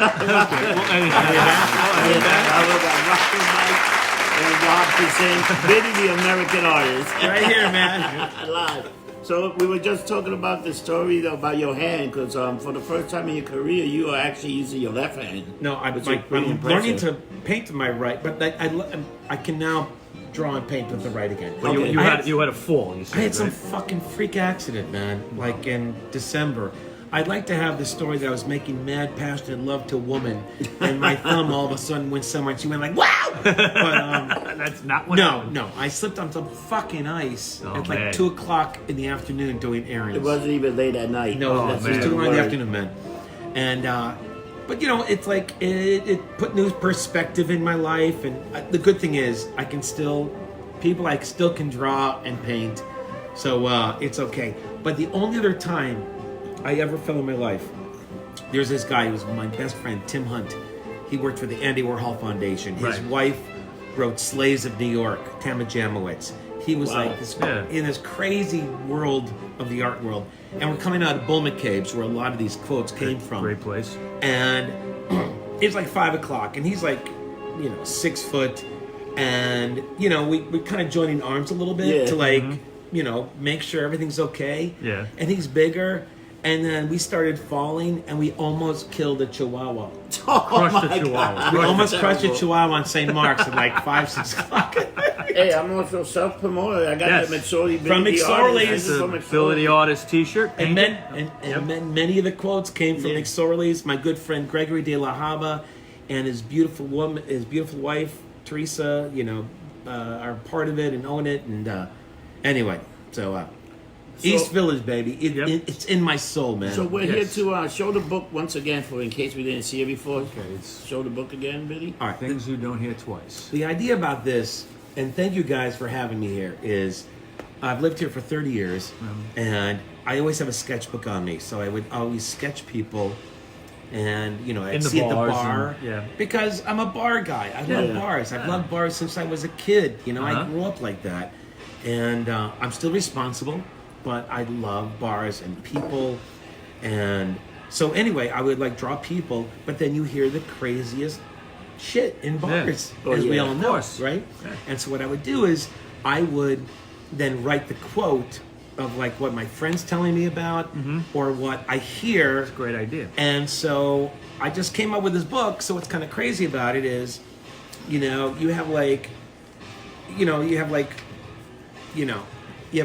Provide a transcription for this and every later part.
I was on RockerMike and Rob Hussein, Billy the American artist. Right here, man. Live. So we were just talking about the story about your hand, because for the first time in your career, you are actually using your left hand. No, I'm pretty learning impressive. to paint with my right, but I can now draw and paint with the right again. But Okay. you had a fall. You said, I had some right? fucking freak accident, man. Like in December. I'd like to have the story that I was making mad, passionate love to a woman, and my thumb all of a sudden went somewhere, and she went like, "Wow!" But That's not what. no, happened. no, I slipped on some fucking ice Oh, at like man. 2:00 in the afternoon doing errands. It wasn't even late at night. No, Oh, it's man. 2:00 in the Word. afternoon, man. And but you know, it's like it put new perspective in my life, and the good thing is I still can draw and paint, so it's okay. But the only other time I ever fell in my life, there's this guy who was my best friend, Tim Hunt. He worked for the Andy Warhol Foundation. His Right. wife wrote Slaves of New York, Tama Jamowitz. He was Wow. like this Yeah. in this crazy world of the art world. And we're coming out of Bull McCabe's, where a lot of these quotes came from. Great place. And it's like 5:00, and he's like, 6 foot, and we kind of joining arms a little bit Yeah. to like, make sure everything's okay. Yeah. And he's bigger. And then we started falling, and we almost killed a chihuahua. Oh Crushed the my chihuahua. God. We almost Terrible. crushed a chihuahua on St. Mark's at like 5, 6 o'clock. Hey, I'm also self-promoted. I got Yes. the McSorley From Billy the McSorley's. Artist. The From Billy the McSorley. Artist T-shirt. And, painted. many of the quotes came from Yeah. McSorley's. My good friend Gregory De La Hava and his beautiful wife Teresa, are part of it and own it. And anyway, so East Village, baby, it's in my soul, man. So we're Yes. here to show the book once again, for in case we didn't see it before. Okay, it's Show the book again, Billy. All right, things you don't hear twice. the idea about this, and thank you guys for having me here, is I've lived here for 30 years, and I always have a sketchbook on me, so I would always sketch people, and I'd In the see at the bars bar, and- yeah. because I'm a bar guy. I love Yeah. bars. I've loved bars since I was a kid. I Uh-huh. grew up like that, and I'm still responsible, but I love bars and people, and so anyway, I would like draw people, but then you hear the craziest shit in bars, Oh, as we yeah. all Of know, course. right? Yeah. And so what I would do is I would then write the quote of like what my friend's telling me about, or what I hear. Great idea. And so I just came up with this book. So what's kind of crazy about it is, you have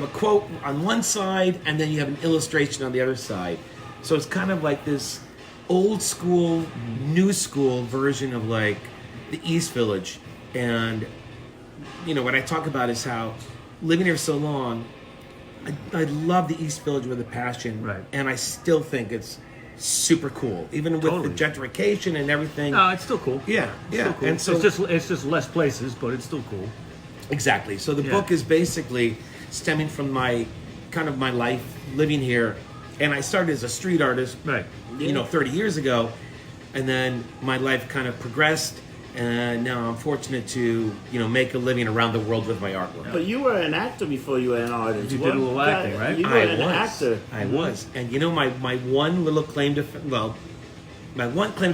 a quote on one side, and then you have an illustration on the other side. So it's kind of like this old school, new school version of like the East Village. And what I talk about is how living here so long, I love the East Village with a passion, Right. and I still think it's super cool, even with Totally. the gentrification and everything. No, it's still cool. Yeah, It's yeah. still cool. And so it's just less places, but it's still cool. exactly. So the Yeah. book is basically stemming from my life living here, and I started as a street artist, Right. 30 years ago, and then my life kind of progressed, and now I'm fortunate to make a living around the world with my artwork. But you were an actor before you were an artist. You did a little acting, right? You were an actor. I was. And my one little claim to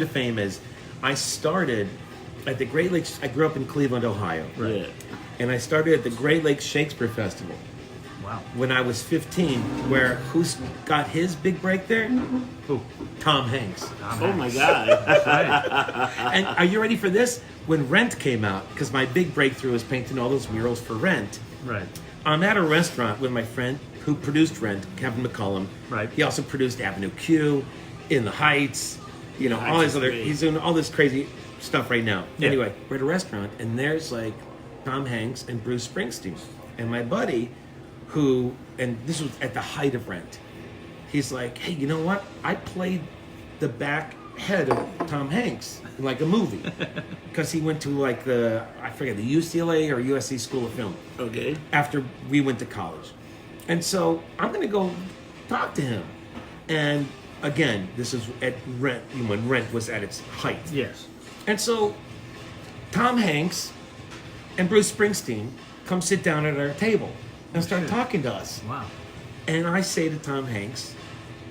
fame is I started at the Great Lakes. I grew up in Cleveland, Ohio. Yeah. And I started at the Great Lakes Shakespeare Festival Wow. when I was 15, where who's got his big break there? Who? Tom Hanks. Oh my God. Right. And are you ready for this? When Rent came out, because my big breakthrough was painting all those murals for Rent. Right. I'm at a restaurant with my friend who produced Rent, Kevin McCullum. Right. He also produced Avenue Q, In the Heights, all Heights his is other. great. He's doing all this crazy stuff right now. Yeah. Anyway, we're at a restaurant, and there's like Tom Hanks and Bruce Springsteen, and my buddy, and this was at the height of Rent. He's like, hey, you know what? I played the back head of Tom Hanks in like a movie because he went to like the UCLA or USC School of Film Okay. after we went to college. And so I'm going to go talk to him. And again, this is at Rent, when Rent was at its height. Yes. And so Tom Hanks and Bruce Springsteen come sit down at our table and start talking to us. Wow. And I say to Tom Hanks,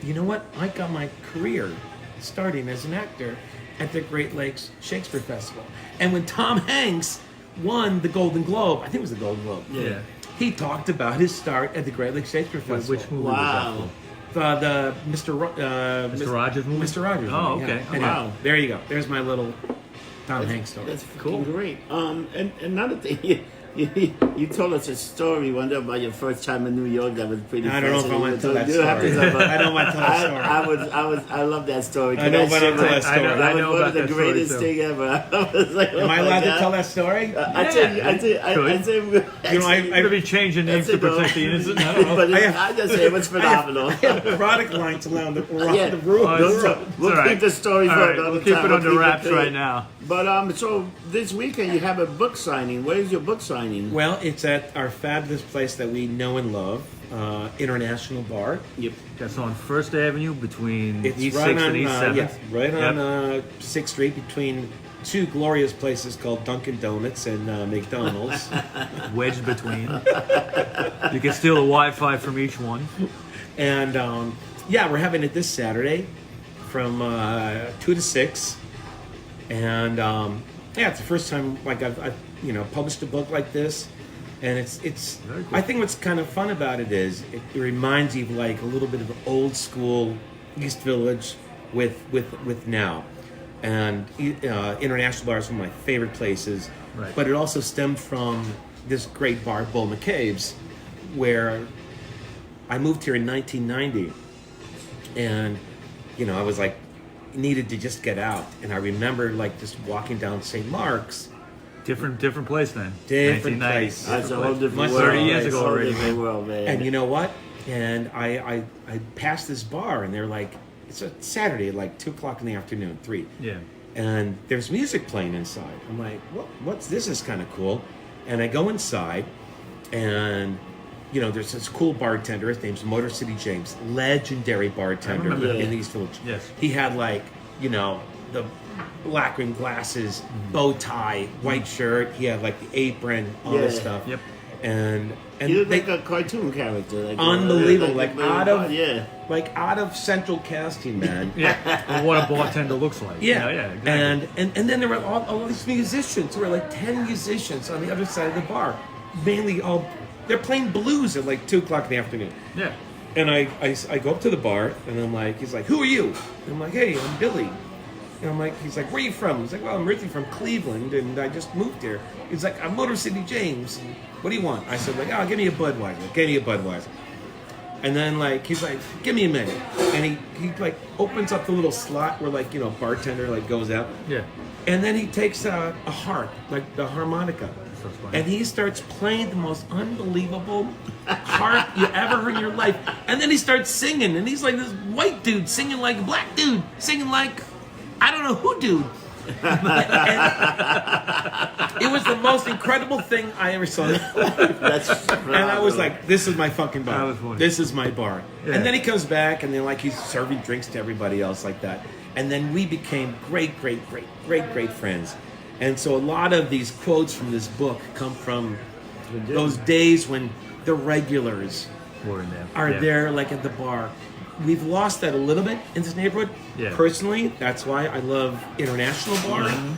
you know what? I got my career starting as an actor at the Great Lakes Shakespeare Festival. And when Tom Hanks won the Golden Globe, I think it was the Golden Globe. Yeah. He talked about his start at the Great Lakes Shakespeare Festival. Which movie Wow. was that The Mr. Rogers movie? Mr. Rogers. Oh, movie, okay. Yeah. Anyway, Wow. there you go. There's my little Tom Hanks story. That's Cool. cool. Great. And another thing, you told us a story one day about your first time in New York that was pretty. I don't know if I want to tell that You have to story. tell about- I don't want to tell that story. I love that story. I know, but I'll tell that story. That I was know one about of the that story, greatest too. thing ever. I was like, oh Am I my allowed to God. tell that story? I tell you, I You're gonna be changing names to protect the innocent. I don't know. But I I just say it was phenomenal. I have product lines around the Yeah. room. Oh, Don't it's tell- all- we'll it's all keep right. the story All for right, another we'll keep time. it under keep wraps clean. right now. But so this weekend you have a book signing. Where's your book signing? Well, it's at our fabulous place that we know and love, International Bar. Yep. That's on First Avenue between It's East right 6th on, and East 7th. right on Yep. 6th Street between two glorious places called Dunkin' Donuts and McDonald's. Wedged between. You can steal the Wi-Fi from each one. And yeah, we're having it this Saturday from 2 to 6. And yeah, it's the first time like I've published a book like this. And it's Very cool. I think what's kind of fun about it is it reminds you of like a little bit of old school East Village with now. And International Bar is one of my favorite places. Right. But it also stemmed from this great bar, Bull McCabe's, where I moved here in 1990. And, I was like, needed to just get out. And I remember like just walking down St. Mark's. Different place then. Different 1990. place. That's a whole different Much world. 30 years It's ago a whole already, different man. world, man. And you know what? And I passed this bar, and they're like, it's a Saturday at like 2 o'clock in the afternoon, 3. Yeah. And there's music playing inside. I'm like, what's this? Is kind of cool. And I go inside, and there's this cool bartender. His name's Motor City James, legendary bartender remember him. in the East Village. Yes. He had like, the black rim glasses, bow tie, white shirt. He had like the apron, all this Yeah. stuff. Yep. And He looked they, like a cartoon character. Like, unbelievable, like out of yeah. like out of Central Casting, man. Yeah. Or what a bartender looks like. Yeah, Yeah, exactly. And then there were all these musicians. There were like 10 musicians on the other side of the bar, mainly they're playing blues at like 2 o'clock in the afternoon. Yeah. And I go up to the bar, and I'm like, he's like, who are you? And I'm like, hey, I'm Billy. And I'm like, he's like, where are you from? He's like, well, I'm originally from Cleveland, and I just moved here. He's like, I'm Motor City James. And what do you want? I said, like, oh, give me a Budweiser. Give me a Budweiser. And then, like, he's like, give me a minute. And he like, opens up the little slot where, like, bartender, like, goes out. Yeah. And then he takes a harp, like the harmonica. So it's funny. And he starts playing the most unbelievable harp you ever heard in your life. And then he starts singing, and he's like this white dude singing like a black dude, singing like, I don't know who dude. And it was the most incredible thing I ever saw. That's And I was like, this is my fucking That bar. was funny. This is my bar. Yeah. And then he comes back, and then like he's serving drinks to everybody else like that. And then we became great friends. And so a lot of these quotes from this book come from those days when the regulars We're in there. are Yeah. there like at the bar. We've lost that a little bit in this neighborhood. Yeah. Personally, that's why I love International Bar. Mm-hmm.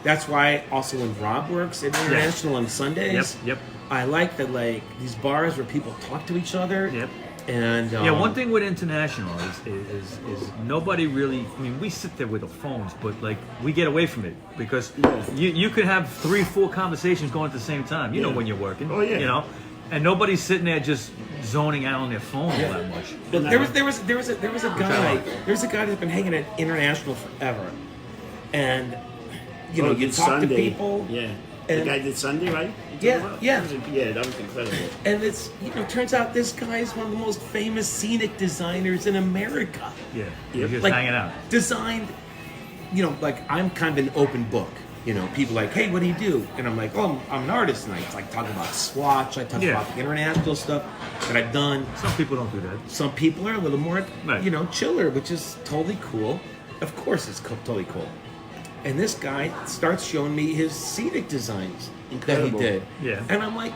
That's why also when Rob works at International on Sundays. Yep. I like that, like these bars where people talk to each other. Yep. And Yeah, one thing with international is nobody really. I mean, we sit there with the phones, but like we get away from it because you could have 3-4 conversations going at the same time. You know Yeah. when you're working. Oh, yeah. And nobody's sitting there just zoning out on their phone all that much. But there was a guy that's been hanging at International forever, and you Oh, you did talk Sunday. to people. Yeah. And- The guy did Sunday, right? Yeah, yeah. Yeah, that was incredible. And it's turns out this guy is one of the most famous scenic designers in America. Yeah, Yep. you're just Like hanging out. designed, like I'm kind of an open book. People like, hey, what do you do? And I'm like, oh, I'm an artist, and I like talk about Swatch. I talk Yeah. about the international stuff that I've done. Some people don't do that. Some people are a little more, Right. chiller, which is totally cool. Of course, it's totally cool. And this guy starts showing me his scenic designs Incredible. that he did. Yeah. And I'm like,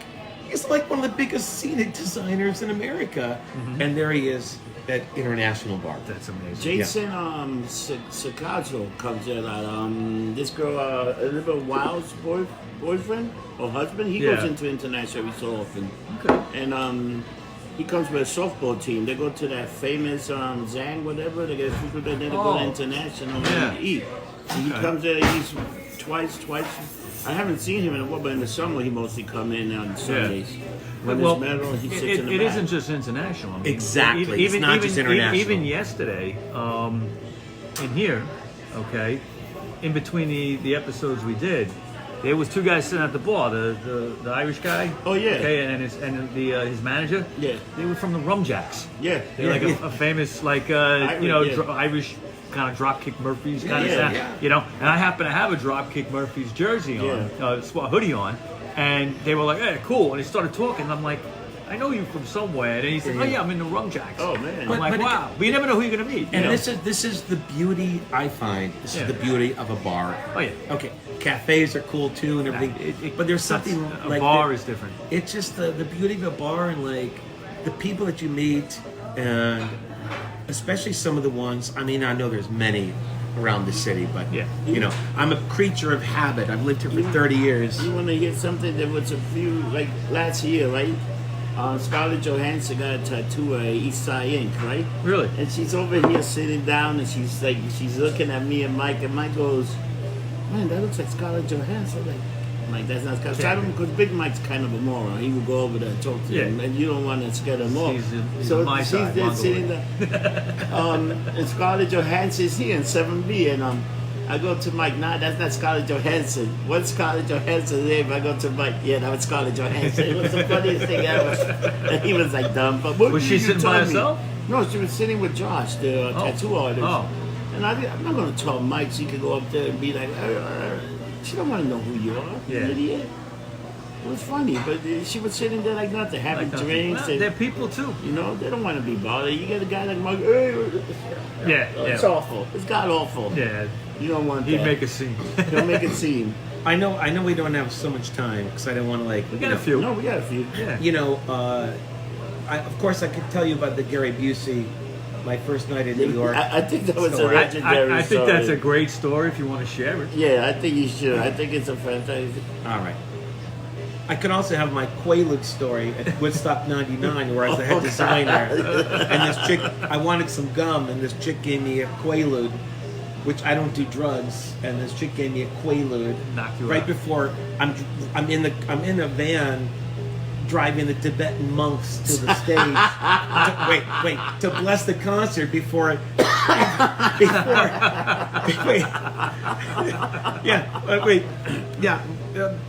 he's like one of the biggest scenic designers in America, and there he is at International Bar. That's amazing. Jason Sakajo comes there a lot. This girl, Elizabeth Wild's boyfriend or husband, he goes into international every so often. Okay. And he comes with a softball team. They go to that famous Zang, whatever. They get food, then they go to international and eat. And he comes there, he eats twice. I haven't seen him in a while, but in the summer he mostly come in on Sundays. When Well, there's metal, he sits in the it back. isn't just international. I mean, Exactly. It's not just international. Even yesterday, in here, okay, in between the episodes we did, there was two guys sitting at the bar. The Irish guy. Oh, yeah. Okay, and his manager. Yeah. They were from the Rum Jacks. Yeah. They're like a famous Irish, Irish kind of Dropkick Murphys kind of Yeah, sound. yeah. You know, and I happen to have a Dropkick Murphys jersey on, hoodie on, and they were like, "Hey, cool," and they started talking. And I'm like, "I know you from somewhere," and he said, "Oh yeah, I'm in the Rum Jacks." Oh, man. I'm like, But- "Wow," but you never know who you're gonna meet. And you know? this is the beauty I find. This is the beauty of a bar. Oh yeah. Okay, cafes are cool too and everything, but there's something a like bar that- is different. It's just the beauty of a bar and like the people that you meet, and especially some of the ones. I mean, I know there's many around the city, but you know, I'm a creature of habit. I've lived here for 30 years. You want to hear something that was a few, like last year, right? Scarlett Johansson got a tattoo of East Side Ink, right? Really? And she's over here sitting down and she's looking at me and Mike goes, "Man, that looks like Scarlett Johansson." I'm like, that's not Scarlett. So I don't, because Big Mike's kind of a moron. He would go over there and talk to him, and you don't want to scare them off. He's So on my she's side, there Mongol sitting way. there. And Scarlett Johansson's here in 7B, and I go to Mike, nah, that's not Scarlett Johansson. What's Scarlett Johansson's name? I go to Mike, yeah, that was Scarlett Johansson. It was the funniest thing ever. And he was like, dumb. But what Was did she you sitting tell by me? herself? No, she was sitting with Josh, the tattoo artist. Oh. And I'm not going to tell Mike she could go up there and be like, she don't want to know who you are, you Yeah. idiot. It was funny, but she was sitting there like nothing, having Like, drinks. well, And, they're people too. you know, they don't want to be bothered. You get a guy like Mike, hey, it's Yeah. awful. It's god awful. Yeah. You don't want He'd that. make a scene. He'll make it seem. I know we don't have so much time because I don't want to like. We got a few. No, we got a few. Yeah. You know, of course I could tell you about the Gary Busey, my first night in New York. I think that was a Story. legendary I think story. that's a great story if you want to share it. Yeah, I think you should. I think it's a fantastic. All right. I could also have my Quaalude story at Woodstock '99, where I was the head designer, and this chick, I wanted some gum, and this chick gave me a Quaalude, which I don't do drugs, and this chick gave me a Quaalude Knock you right out. before I'm in a van driving the Tibetan monks to the stage. To bless the concert before.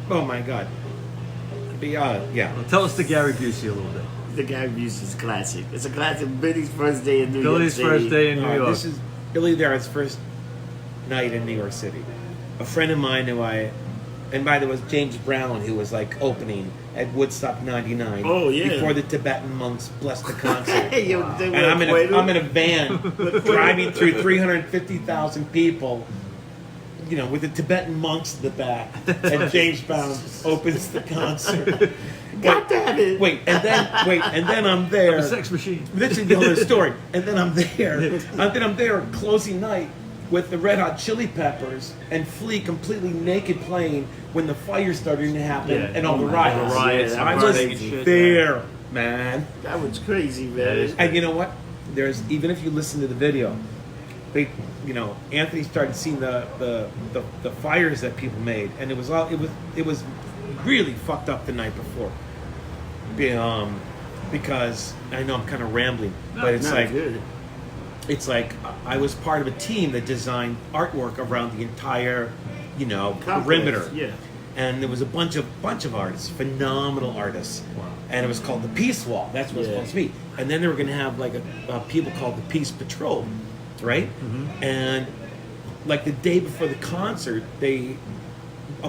Oh my God. Yeah. Well, tell us the Gary Busey a little bit. The Gary Busey's classic. It's a classic. Billy's first day in New Billy's York City. first day in New York. This is Billy Darren's first night in New York City. A friend of mine and by the way, it was James Brown who was like opening at Woodstock '99. Oh, yeah. Before the Tibetan monks blessed the concert. Hey, yo, they And were I'm in a Quaalude. van driving through 350,000 people, you know, with the Tibetan monks in the back, and James Brown opens the concert. God damn it! And then I'm there. A sex machine. This is the other story. And then I'm there closing night with the Red Hot Chili Peppers and Flea completely naked playing when the fire started to happen and all the riots. God. Riots, Yeah, I that was crazy shit, there, man. That was crazy, That man. is- And you know what? There's even if you listen to the video, Anthony started seeing the fires that people made, and it was really fucked up the night before. Because I know I'm kind of rambling, but it's Not like good. it's like I was part of a team that designed artwork around the entire, Complex, perimeter. yeah. And there was a bunch of artists, phenomenal artists. Wow. And it was called the Peace Wall. That's what it's Yeah. supposed to be. And then they were going to have like a people called the Peace Patrol, right? Mm-hmm. And like the day before the concert, a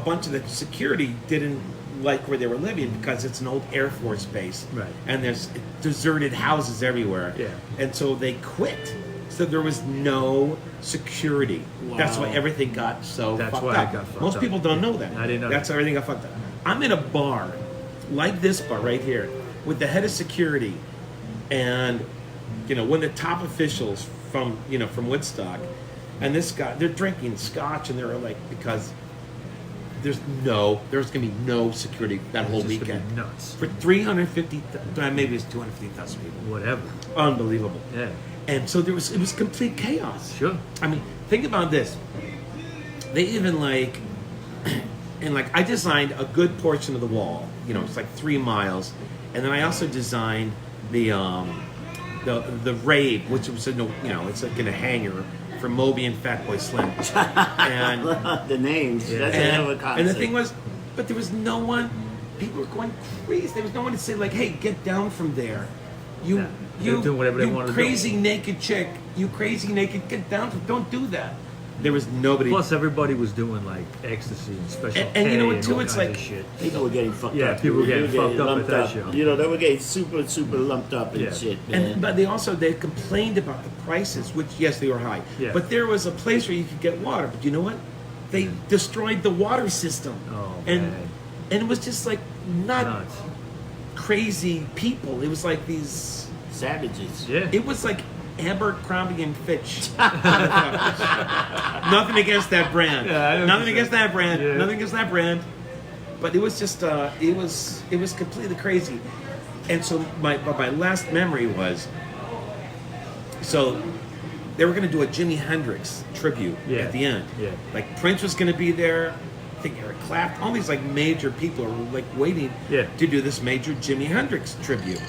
bunch of the security didn't like where they were living because it's an old Air Force base, Right. and there's deserted houses everywhere. Yeah. And so they quit. So there was no security. That's why Wow. everything got so That's fucked why up. it got fucked Most up. people don't know that. I didn't know That's that. how everything got fucked up. I'm in a bar like this bar right here, with the head of security, and one of the top officials from from Woodstock, and this guy, they're drinking scotch, and they're like, because there's gonna be no security that whole It's just gonna weekend be nuts. for 350, maybe it's 250,000 people. Whatever. Unbelievable. Yeah. And so it was complete chaos. Sure. I mean, think about this. They even and I designed a good portion of the wall. It's like 3 miles, and then I also designed the rave, which was it's like in a hangar for Moby and Fatboy Slim. And the names. That's a hell of a concept. and the thing was, but there was no one. People were going crazy. There was no one to say "Hey, get down from there." They're doing whatever they want to do. Crazy naked chick. You crazy naked. Get down from. Don't do that. There was nobody. Plus, everybody was doing ecstasy and special And K you know what, too? all It's kinds like- of shit. People were getting fucked Yeah, up. people were getting fucked up lumped at that show. They were getting super, super lumped up and Yeah. shit, man. But they complained about the prices, which yes, they were high. Yeah. But there was a place where you could get water. But you know what? They destroyed the water system. Oh, and man. and it was just not Nuts. crazy people. It was like these. Savages. Yeah. It was like Abercrombie and Fitch. Nothing against that brand. Yeah, I know what Nothing you're against saying. that brand. Yeah. Nothing against that brand. But it was just it was completely crazy. And so my last memory was, so they were going to do a Jimi Hendrix tribute Yeah. at the end. Yeah. Like Prince was going to be there. I think Eric Clapton. All these major people are waiting Yeah. to do this major Jimi Hendrix tribute.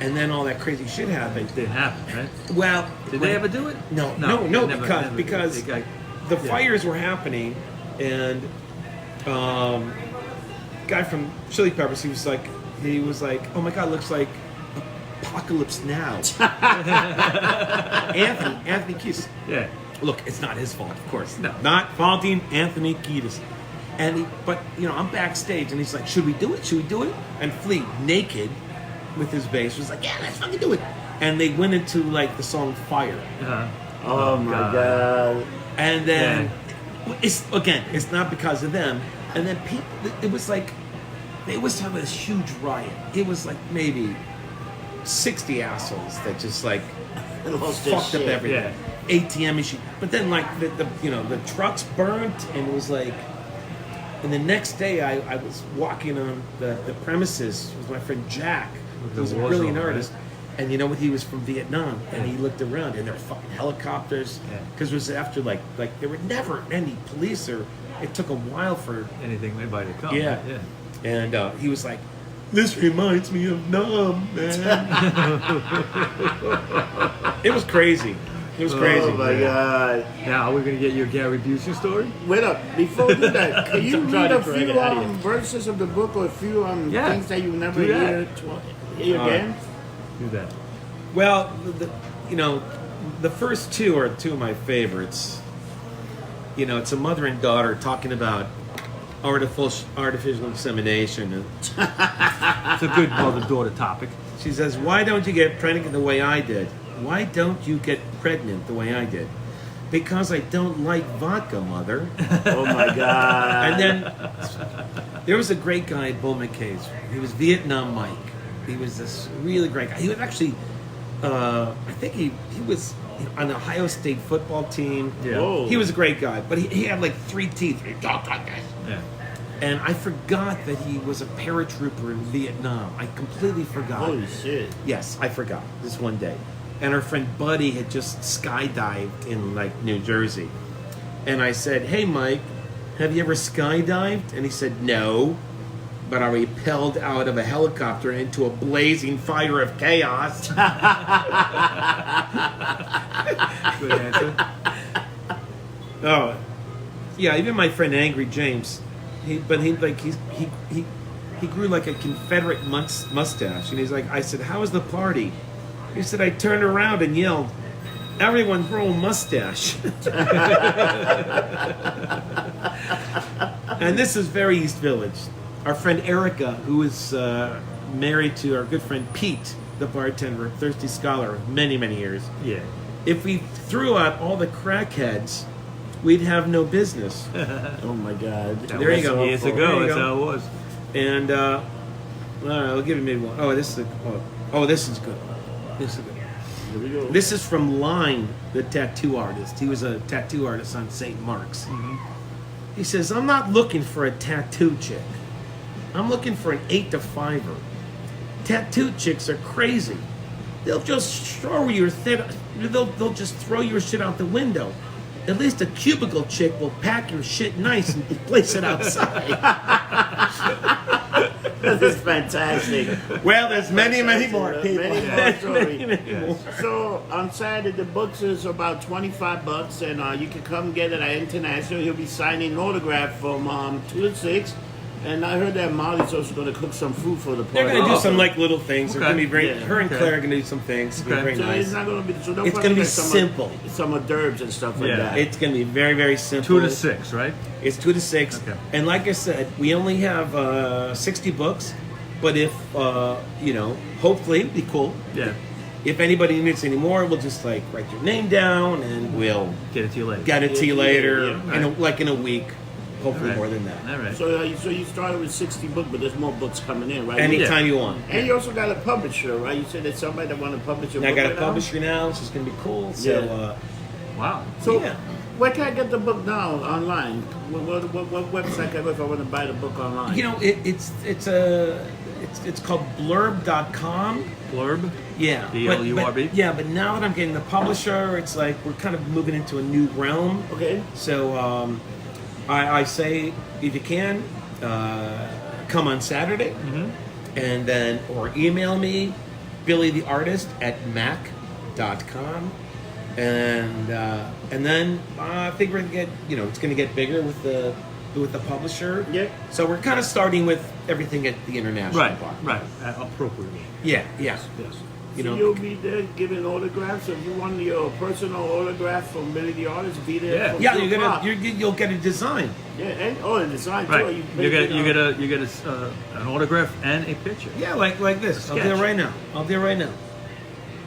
And then all that crazy shit happened. It didn't happen, right? Well, Did they ever do it? No, never- because they got- the yeah. fires were happening, and guy from Chili Peppers, he was like, oh my God, looks like Apocalypse Now. Anthony Kiedis. Yeah. Look, it's not his fault, of course. No. Not faulting Anthony Kiedis. But I'm backstage, and he's like, should we do it? Should we do it? And Flea, naked, with his bass, was like, yeah, let's fucking do it. And they went into the song Fire. Uh-huh. Oh my God. And then it's not because of them. And then people, it was like they was having this huge riot. It was like maybe 60 assholes that just Lost their fucked up shit. everything. ATM issue. But then the trucks burnt, and it was like. And the next day I was walking on the premises with my friend Jack, who was a war brilliant zone, artist. right? And he was from Vietnam, and he looked around, and there were fucking helicopters, because it was after there were never any police, or it took a while for Anything anybody to come. Yeah. Yeah. and he was like, "This reminds me of Nam, man." It was crazy. It was crazy. Oh my God. Now, are we going to get your Gary Busey story? Wait up. Before we do that, can you I'm read trying to a drag few it out of you. verses of the book, or a few Yeah. things that you never Do that. hear again? Do that. Well, the first two are two of my favorites. It's a mother and daughter talking about artificial insemination. It's a good mother-daughter topic. She says, "Why don't you get pregnant the way I did? Why don't you get pregnant the way I did? Because I don't like vodka, mother." Oh my God. And then there was a great guy at Bull McKay's. He was Vietnam Mike. He was this really great guy. He was actually, I think he was on the Ohio State football team. Yeah. Whoa. He was a great guy, but he had 3 teeth. He talked like this. Yeah. And I forgot that he was a paratrooper in Vietnam. I completely forgot. Holy shit. Yes, I forgot this one day. And our friend Buddy had just skydived in New Jersey. And I said, "Hey Mike, have you ever skydived?" And he said, "No, but I rappelled out of a helicopter into a blazing fire of chaos." Good answer. Oh, yeah. Even my friend Angry James, he grew like a Confederate mustache, and he's like, I said, "How was the party?" He said, "I turned around and yelled, 'Everyone grow a mustache.'" And this is very East Village. Our friend Erica, who is married to our good friend Pete, the bartender, Thirsty Scholar, of many, many years. Yeah. If we threw out all the crackheads, we'd have no business. Oh my God. There you go. Years There ago, you that's go. how it was. And All right, I'll give you maybe one. Oh, this is this is good. This is good. Here we go. This is from Line, the tattoo artist. He was a tattoo artist on St. Mark's. Mm-hmm. He says, "I'm not looking for a tattoo chick. I'm looking for an 8 to 5er. Tattoo chicks are crazy. They'll just throw your they'll just throw your shit out the window. At least a cubicle chick will pack your shit nice and place it outside." This is fantastic. Well, there's many more people. Many more. So on Saturday, the books is about $25, and you can come get it at International. He'll be signing autograph from 2 to 6. And I heard that Molly's also going to cook some food for the party. They're going to do some like little things. They're Okay. going to be very. Yeah. Her and Claire are going to do some things. It's going to be Okay. very So nice. it's not going to be. So they'll It's probably gonna be get simple. Some hors d'oeuvres and stuff like Yeah. that. It's going to be very, very simple. 2 to 6, right? It's 2 to 6. Okay. And like I said, we only have 60 books. But if hopefully it'd be cool. Yeah. If anybody needs any more, we'll just like write your name down and we'll Get it to you later. get it to you later. Yeah. In a week. Hopefully Right. more than that. All right. So you started with 60 books, but there's more books coming in, right? Anytime you want. And you also got a publisher, right? You said there's somebody that want to publish your And I book got a right now? publisher now, which is going to be cool. So, Yeah. Wow. So Yeah. where can I get the book now online? What website can I go if I want to buy the book online? it's called blurb.com. Blurb. Yeah. B-L-U-R-B? But now that I'm getting the publisher, it's like we're kind of moving into a new realm. Okay. So I say, if you can, come on Saturday, and then or email me, billytheartist@mac.com, and then I think we're gonna get it's gonna get bigger with the publisher. Yeah. So we're kind of starting with everything at the international Right. part. Right. Appropriately. Yeah. Yes. You So know. you'll be there giving autographs. If you want your personal autograph from Billy the Artist, be there. Yeah. from Yeah, 2 o'clock. you'll get a design. Yeah, and the design Right. too. You get an autograph and a picture. Yeah, like this. I'll do it Sketch. right now.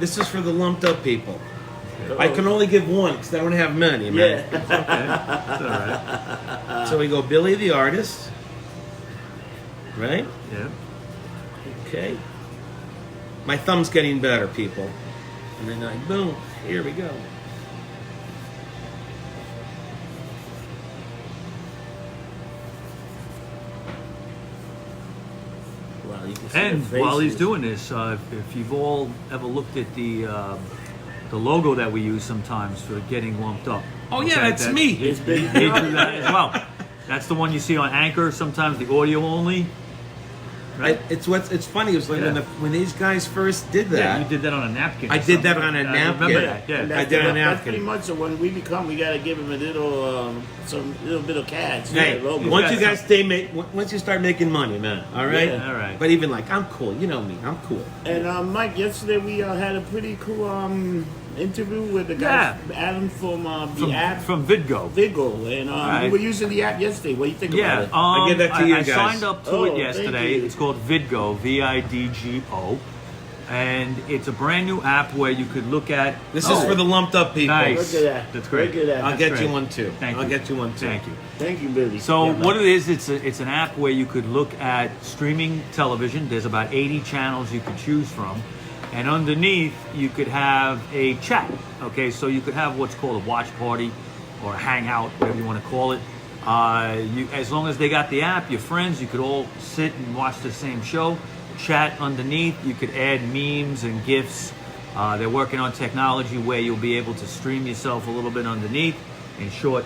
This is for the lumped up people. Uh-oh. I can only give one because I don't have many, man. Yeah. Okay. That's all right. So we go Billy the Artist. Right? Yeah. Okay. My thumb's getting better, people. And then boom, here we go. Wow, you can see And the while he's faces. doing this, if you've all ever looked at the logo that we use sometimes for getting lumped up. Oh, yeah, that's me. It's big. He drew that as well. That's the one you see on Anchor. Sometimes the audio only. Right. It's funny. It was like Yeah. when these guys first did that. Yeah, you did that on a napkin. I or did that something. on a I napkin. remember that. Yeah. And I did a that's napkin. pretty much so. When we become, we gotta give him a little, some little bit of cash. Hey, Yeah, logo. once you start making money, man. All right. Yeah. All right. But even like I'm cool. You know me. I'm cool. And Mike, yesterday we had a pretty cool interview with the guy Adam from the app From Vidgo. Vigo, and Right. we were using the app yesterday. What do you think Yeah, about it? I give that to you I guys. signed up to Oh, it thank yesterday. you. It's called Vidgo, Vidgo, and it's a brand new app where you could look at. This is for the lumped up people. Nice. Look at that. That's great. Look at that. I'll That's get great. you one too. Thank I'll you. get you one too. Thank you. Thank you, Billy. So Yeah, what man. it is, it's an app where you could look at streaming television. There's about 80 channels you could choose from, and underneath you could have a chat. Okay, so you could have what's called a watch party or a hangout, whatever you want to call it. As long as they got the app, your friends, you could all sit and watch the same show, chat underneath. You could add memes and GIFs. They're working on technology where you'll be able to stream yourself a little bit underneath in short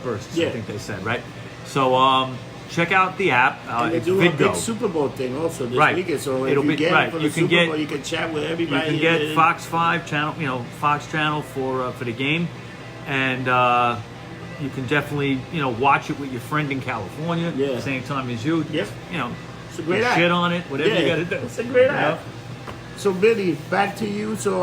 bursts. Yeah. I think they said, right? So check out the app. And they're It's doing a big Vidgo. Super Bowl thing also this Right. weekend. So It'll if you be- get right. it for the You can Super get- Bowl, you can chat with You everybody. can get Fox 5 channel, Fox channel for the game, and you can definitely watch it with your friend in California at Yeah. the same time as you. Yep. It's a great put app. shit on it, whatever you got to do. It's a great You app. know? So Billy, back to you. So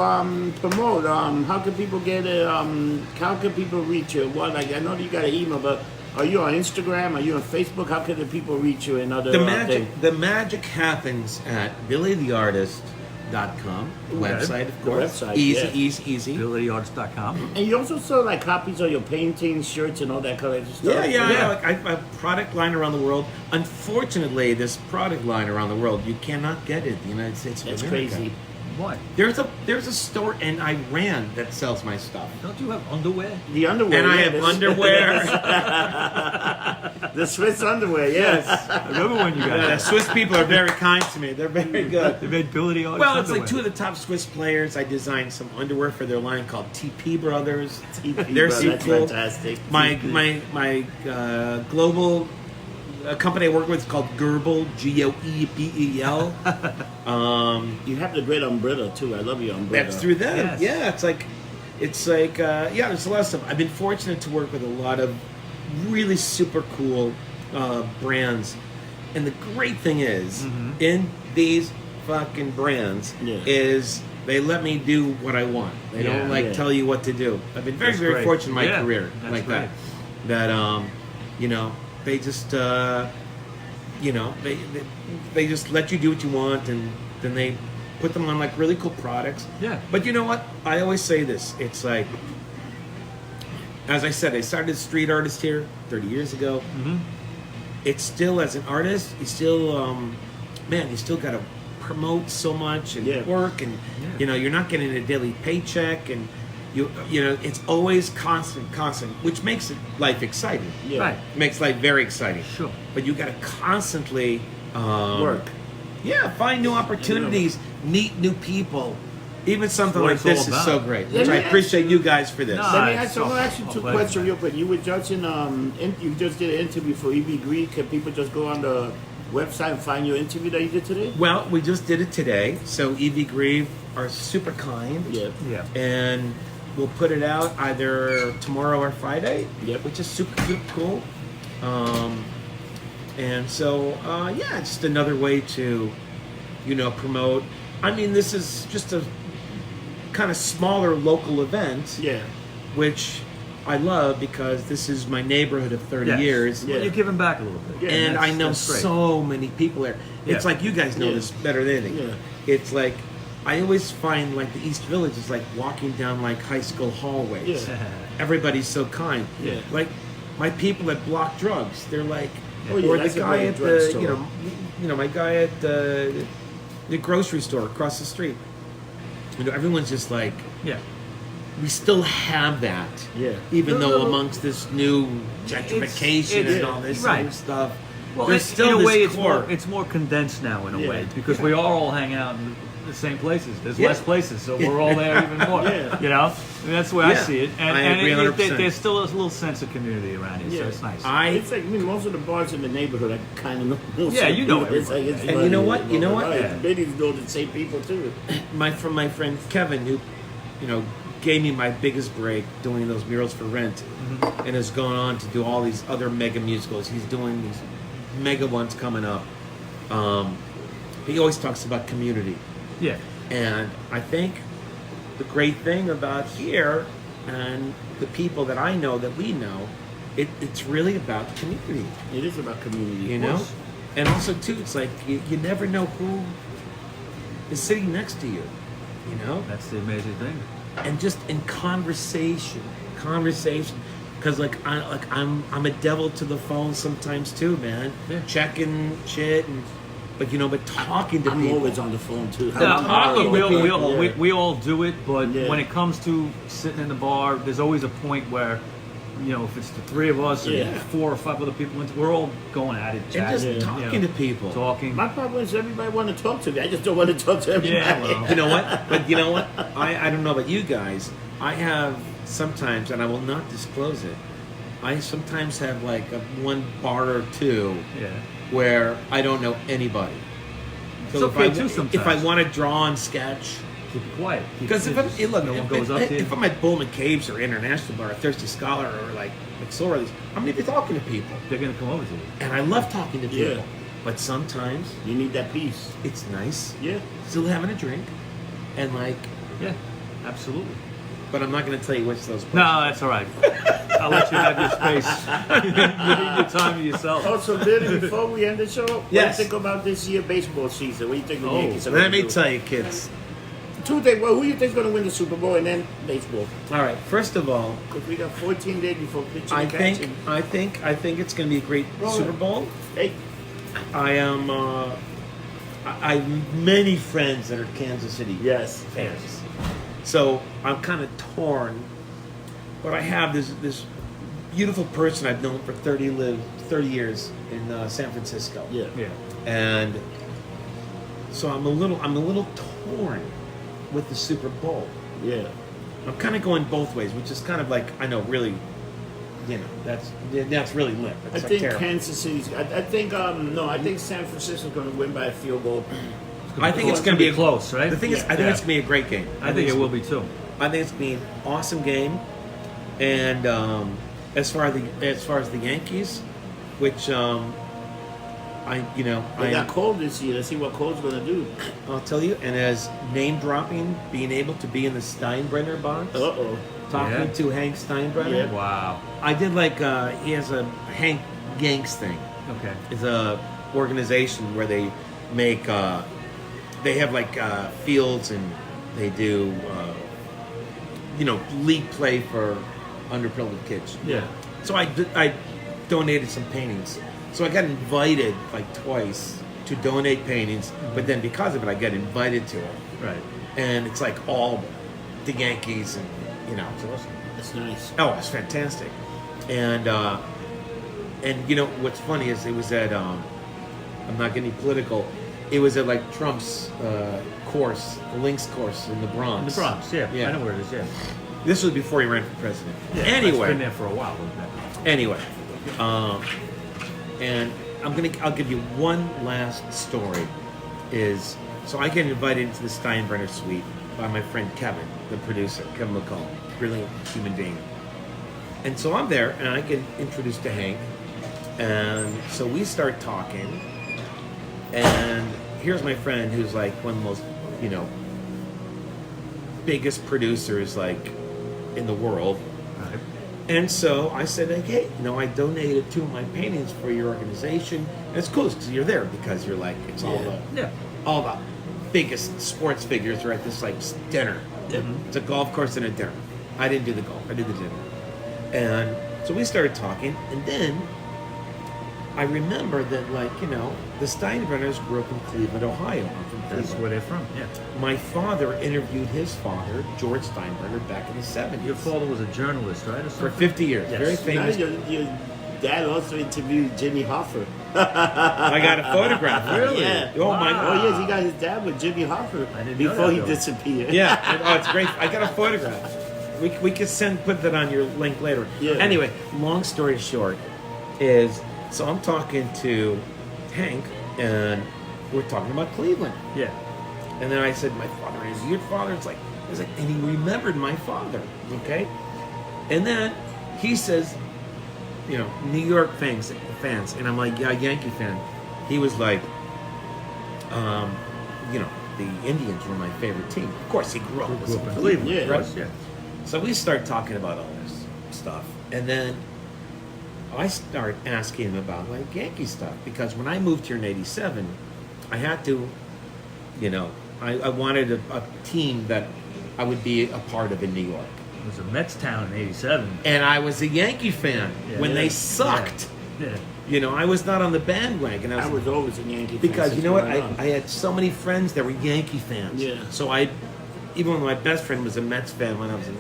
promote. How can people get it? How can people reach you? What I know you got an email, but are you on Instagram? Are you on Facebook? How can the people reach you and other The things? magic happens at Billy the Artist BuildyArts.com website, of The course. website, Easy, yeah. easy. BuildyArts.com. And you also sell like copies of your paintings, shirts, and all that kind of stuff. Yeah. Like I have a product line around the world. Unfortunately, this product line around the world, you cannot get it in the United States of That's America. crazy. Why? There's a store in Iran that sells my stuff. Don't you have underwear? The underwear. And I yeah, have this- underwear. The Swiss underwear, yes. I remember when you got The that. Swiss people are very kind to me. They're very good. They made Buildy Arts Well, it's like underwear. two of the top Swiss players. I designed some underwear for their line called TP Brothers. TP, They're bro, so that's cool. fantastic. My global company I work with is called Gerbel, Goebel. You have the great umbrella too. I love your umbrella. That's through them. Yes. Yeah, it's like there's a lot of stuff. I've been fortunate to work with a lot of really super cool brands, and the great thing is in these fucking brands Yeah. is they let me do what I want. They don't Yeah. tell you what to do. I've been very That's very great. fortunate in my Yeah, career that's like great. that they just they just let you do what you want, and then they put them on like really cool products. Yeah. But you know what? I always say this. It's like, as I said, I started as a street artist here 30 years ago. Mhm. It's still, as an artist, you still, you still got to promote so much and Yeah. work, and Yeah. you're not getting a daily paycheck, and it's always constant, which makes life exciting. Yeah. Right. Makes life very exciting. Sure. But you got to constantly Work. Yeah, find new opportunities, meet new people. Even something what like it's all this is about. so great. Let Which me I ask- appreciate you guys for this. No, Let me it's ask. I'm gonna ask you a two pleasure, questions man. real quick. You were judging. You just did an interview for EB Greek. Can people just go on the website and find your interview that you did today? Well, we just did it today, so Evie Grieve are super kind. Yeah. Yeah. And we'll put it out either tomorrow or Friday. Yep. Which is super cool. And so, it's just another way to, promote. I mean, this is just a kind of smaller local event, Yeah. which I love because this is my neighborhood of 30 Yes. years. Well, Yeah. you're giving back a little bit. Yeah. And that's- I know that's great. so many people there. It's Yeah. like you guys know Yeah. this better than anything. Yeah. It's like I always find like the East Village is like walking down like high school hallways. Yeah. Everybody's so kind. Yeah. Like my people that block drugs, they're like, Oh, yeah, or that's the a guy great at the, drugstore. my guy at the grocery store across the street. Everyone's just like, Yeah. we still have that. Yeah. Even No, though no, amongst this new gentrification it's- and all this right. other stuff, Well, there's it's, still in a this way, it's core. more condensed now in a Yeah. way because Yeah. we are all hanging out in the same places. There's Yeah. less places, so we're all there even more. Yeah. You know, and that's the way I Yeah. see it. And, I and agree 100%. there's still a little sense of community around here, so Yeah. it's nice. It's like most of the bars in the neighborhood I kind of know. most Yeah, of the you know people. It's like, everybody. it's And funny. you know what? You know what? Right. Yeah. Ladies know the same people too. my friend Kevin, who gave me my biggest break doing those murals for rent, and has gone on to do all these other mega musicals. He's doing these mega ones coming up. He always talks about community, Yeah. and I think the great thing about here and the people that I know that we know, it's really about community. It is about community. You of know, course. and also too, it's like you never know who is sitting next to you. That's the amazing thing. And just in conversation, because I'm a devil to the phone sometimes too, man. Yeah. Checking shit but talking to I'm people. always on the phone too. Yeah, Look, Yeah. we all do it, but Yeah. when it comes to sitting in the bar, there's always a point where, if it's the three of us Yeah. and 4 or 5 other people, we're all going at it, and chatting, just Yeah. talking to people. talking. My problem is everybody want to talk to me. I just don't want to talk to everybody. Yeah, well. You know what? But you know what? I don't know about you guys. I have sometimes, and I will not disclose it. I sometimes have like one bar or two Yeah. where I don't know anybody. It's okay too sometimes. If I want to draw and sketch, Keep it quiet. because if no one goes up to you. if I'm at Bullman Caves or International Bar, or Thirsty Scholar, or like Sora, I'm gonna be talking to people, They're gonna come over to you. and I love talking to people. Yeah. But sometimes You need that peace. it's nice, Yeah. still having a drink, and like, Yeah, absolutely. but I'm not gonna tell you which of those. No, that's all right. I'll let you have your space. You need your time to yourself. Also, Billy, before we end the show, what Yes. do you think about this year baseball season? What do you think the Yankees are Let going to me do? tell you, kids. Two things. Well, who do you think is going to win the Super Bowl and then baseball? All right. First of all, Because we got 14 days before pitching I and catching. think it's going to be a great Roll Super it. Bowl. Hey, I am. I have many friends that are Kansas City yes. fans, so I'm kind of torn. But I have this beautiful person I've known for 30 years in San Francisco. Yeah. Yeah. And so I'm a little torn with the Super Bowl. Yeah. I'm kind of going both ways, which is kind of like, I know, really, that's really limp. I It's like think terrible. Kansas City's. I think I think San Francisco's going to win by a field goal. I think it's going to be close, right? The thing is, I think it's going to be a great game. I think it will be too. I think it's going to be an awesome game. And as far as the Yankees, which They got Cole this year. Let's see what Cole's going to do. I'll tell you, and as name dropping, being able to be in the Steinbrenner box, Uh-oh. talking Yeah. to Hank Steinbrenner. Yeah. Wow. I did he has a Hank Yanks thing. Okay. It's a organization where they make they have fields, and they do league play for underprivileged kids. Yeah. So I donated some paintings. So I got invited twice to donate paintings, but then because of it, I got invited to it, Right. and it's all the Yankees, and it's awesome. That's nice. Oh, it's fantastic. And what's funny is it was at I'm not getting political. It was at Trump's course, the links course in the Bronx. In the Bronx, yeah. Yeah. I know where it is, yeah. This was before he ran for president. Yeah, It's Anyway, been there for a while, wasn't it? anyway, and I'll give you one last story. So I get invited into the Steinbrenner suite by my friend Kevin, the producer, Kevin McCall, brilliant human being. And so I'm there, and I get introduced to Hank, and so we start talking. And here's my friend, who's one of the most, biggest producers in the world. Right. And so I said, hey, I donated 2 of my paintings for your organization. And it's cool because you're there, because you're it's Yeah. all the biggest sports figures are at this dinner. Mhm. It's a golf course and a dinner. I didn't do the golf, I did the dinner. And so we started talking, and then I remember that the Steinbrenners grew up in Cleveland, Ohio. I'm from That's Cleveland. where they're from, yeah. My father interviewed his father, George Steinbrenner, back in the 70s. Your father was a journalist, right? Or For something? 50 years. Yes. Very Now famous. your dad also interviewed Jimmy Hoffa. I got a photograph. Really? Yeah. Oh, my Wow. Oh, yes, he got his dad with Jimmy Hoffa I didn't know before that, he though. disappeared. Yeah. Oh, it's great. I got a photograph. We could put that on your link later. Yeah. Anyway, long story short is, so I'm talking to Hank, and we're talking about Cleveland. Yeah. And then I said, my father, is your father? It's and he remembered my father, okay? And then he says, New York fans, and I'm like, yeah, Yankee fan. He was like, the Indians were my favorite team. Of course, he grew up Grew up in Cleveland, Cleveland, Yeah. of right? course, yeah. So we start talking about all this stuff, and then I start asking him about Yankee stuff, because when I moved here in '87, I had to, I wanted a team that I would be a part of in New York, It was a Mets town in '87. and I was a Yankee fan Yeah. when Yeah. they sucked. Yeah. I was not on the bandwagon. I was always a Yankee fan. because since you know what, growing up. I had so many friends that were Yankee fans. Yeah. So even when my best friend was a Mets fan when I was in,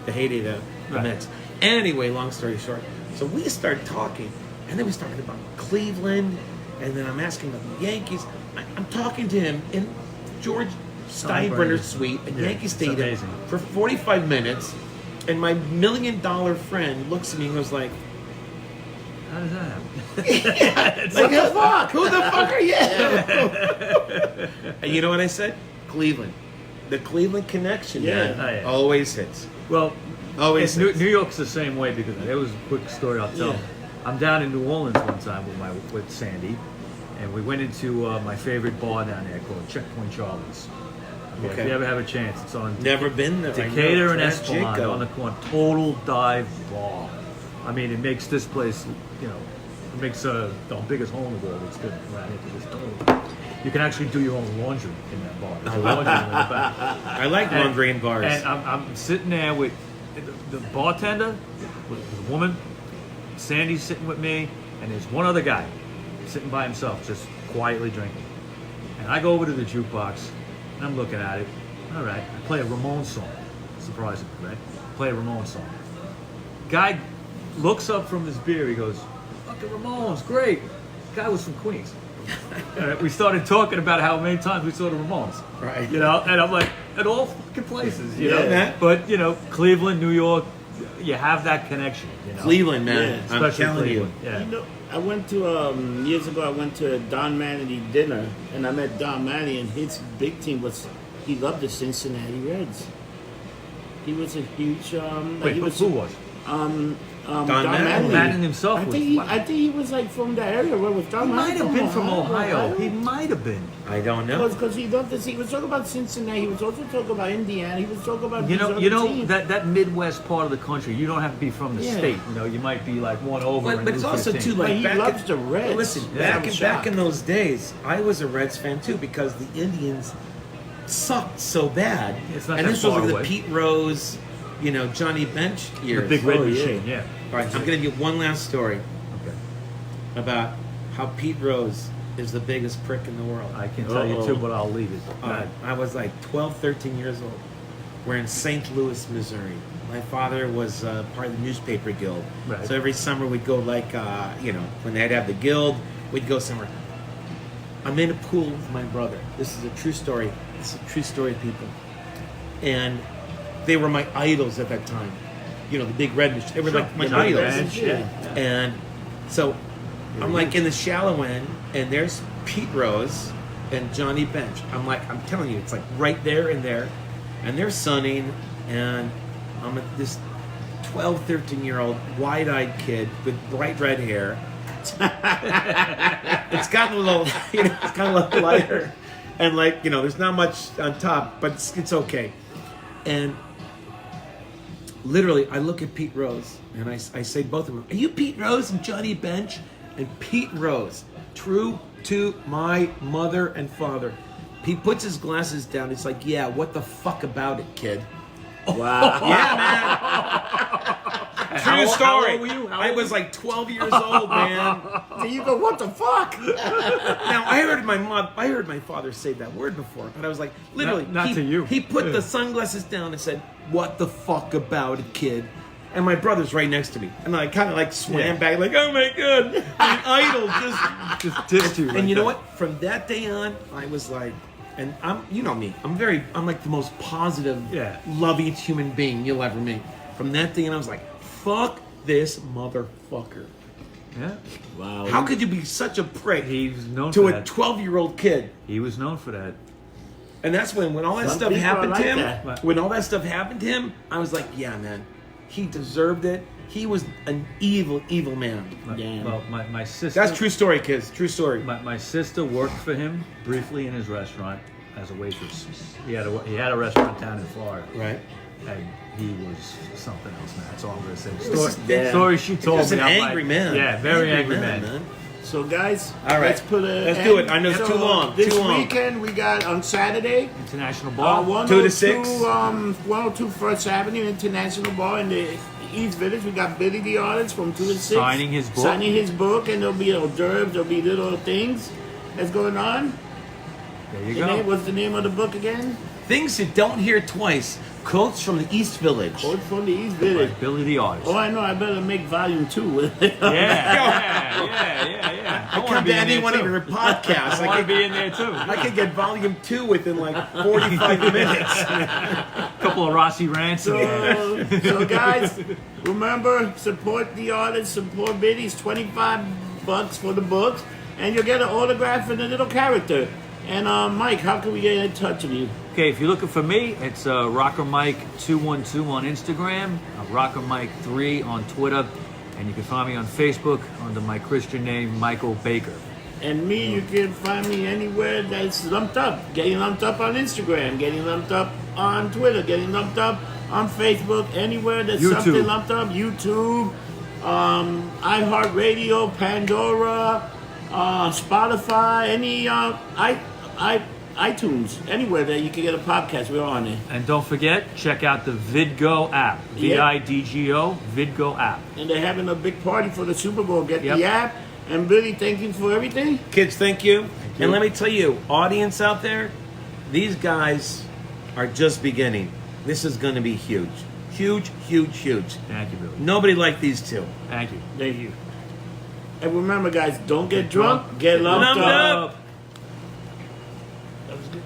the heyday of the Right. Mets. Anyway, long story short, so we started talking, and then we started about Cleveland, and then I'm asking about the Yankees. I'm talking to him in George Steinbrenner's suite at Yeah, Yankee it's Stadium amazing. for 45 minutes, and my $1 million friend looks at me and was like, How does that happen? what the fuck? Who the fuck are you? And you know what I said? Cleveland. The Cleveland connection, Yeah. man, Oh, yeah. always hits. Well, Always New hits. York's the same way, because there was a quick story I'll tell. Yeah. I'm down in New Orleans one time with Sandy, and we went into my favorite bar down there called Checkpoint Charlie's. Yeah, Okay. If you ever have a chance, it's on Never been there. Decatur and I know. Esplanade Tragico. on the corner. Total dive bar. I mean, it makes this place, you know, it makes the biggest hole in the world. It's good right into this total. You can actually do your own laundry in that bar. There's a laundry room in the back. I like laundry in bars. And I'm sitting there with the bartender, with a woman. Sandy's sitting with me, and there's one other guy sitting by himself, just quietly drinking. And I go over to the jukebox, and I'm looking at it. All right, I play a Ramones song. Surprisingly, right? Play a Ramones song. Guy looks up from his beer. He goes, "Fuck the Ramones, great." Guy was from Queens. We started talking about how many times we saw the Ramones. Right. You know, and I'm like, at all fucking places, you know. man. But, you know, Cleveland, New York, you have that connection, you know. Cleveland, man. Yeah, I'm Especially telling Cleveland. you. Yeah. You know, I went to years ago. I went to Don Manatee dinner, and I met Don Manatee, and his big team was he loved the Cincinnati Reds. He was a huge. Wait, he was, who was? Don Manatee. Manatee. Madden himself I was. think he was like from the area. Where was Don He might Manatee? have been from Ohio. He might have been. I don't know. Because he loved this. He was talking about Cincinnati. He was also talking about Indiana. He was talking about You these know, other teams. that Midwest part of the country. You don't have to be from the Yeah. state. You know, you might be like one over. But it's also too But like he back loves in, the Reds. Well, listen, Yeah, I'm back shocked. in those days, I was a Reds fan too because the Indians sucked so bad. It's not and that this was far like away. the Pete Rose, Johnny Bench years. the big red Oh, yeah. machine. Yeah. All right, I'm going to give you one last story Okay. about how Pete Rose is the biggest prick in the world. I can tell you too, but I'll leave it. Go ahead. I was like 12, 13 years old. We're in St. Louis, Missouri. My father was part of the newspaper guild. Right. So every summer we'd go when they'd have the guild, we'd go somewhere. I'm in a pool with my brother. This is a true story. This is a true story, people. And they were my idols at that time. The big red machine. They were like my Johnny idols. Bench, yeah. And so I'm like in the shallow end, and there's Pete Rose and Johnny Bench. I'm telling you, it's like right there and there. And they're sunning, and I'm this 12, 13-year-old wide-eyed kid with bright red hair. It's gotten a little, it's gotten a little lighter. And there's not much on top, but it's okay. And literally, I look at Pete Rose, and I say both of them, "Are you Pete Rose and Johnny Bench?" And Pete Rose, true to my mother and father, he puts his glasses down. He's like, "Yeah, what the fuck about it, kid?" Wow. Yeah, man. True How story. old were you? How I old was like 12 years old, man. So you go, what the fuck? Now I heard my father say that word before, but I was like, literally, Not to you. He put Yeah. the sunglasses down and said, "What the fuck about it, kid?" And my brother's right next to me, and I kind of swam Yeah. back, like, "Oh my god, an idol just." Just dissed you. And you know what? From that day on, I was like, and you know me, I'm like the most positive, Yeah. loving human being you'll ever meet. From that day on, I was like, "Fuck this motherfucker." Yeah. Wow. How could you be such a prick He was known to for a that. 12-year-old kid? He was known for that. And that's when all that Some stuff people happened are to like him. that. When all that stuff happened to him, I was like, yeah, man, he deserved it. He was an evil, evil man. Yeah. Well, my sister. That's true story, kids. True story. My sister worked for him briefly in his restaurant as a waitress. He had a restaurant down in Florida, Right. and he was something else, man. That's all I'm gonna say. Yeah. Story she told Just me. an I'm angry like, man. Yeah, very angry man. So guys, All right. let's put a. Let's do it. I know it's so too long, This too long. weekend we got on Saturday, International Ball. 2 to 6. 102 First Avenue International Bar in the East Village. We got Billy the Artist from 2 to 6. Signing his book. Signing his book, and there'll be hors d'oeuvres, there'll be little things that's going on. There you go. What's the name of the book again? Things you don't hear twice. Quotes from the East Village. Quote from the East Village. Like Billy the Artist. Oh, I know. I better make volume 2 with it. Yeah. I come to any one of your podcasts. I want to be in there too. I could get volume 2 within like 45 minutes. A couple of Rossi rants. So guys, remember, support the artist, support Biddy's $25 for the books, and you'll get an autograph and a little character. And Mike, how can we get in touch with you? Okay, if you're looking for me, it's RockerMike212 on Instagram, RockerMike3 on Twitter, and you can find me on Facebook under my Christian name, Michael Baker. And me, you can find me anywhere that's lumped up. Getting lumped up on Instagram, getting lumped up on Twitter, getting lumped up on Facebook, anywhere that's YouTube. something lumped up. YouTube, iHeartRadio, Pandora, Spotify, any iTunes, anywhere that you can get a podcast, we're on it. And don't forget, check out the VidGo app. VIDGO, VidGo app. And they're having a big party for the Super Bowl. Get Yep. the app. And Billy, thank you for everything. Kids, thank you. you. And let me tell you, audience out there, these guys are just beginning. This is going to be huge. Huge, huge, huge. Thank you, Billy. Nobody like these two. Thank you. Thank you. And remember, guys, don't get drunk, get lumped Lumped up. up. That was good.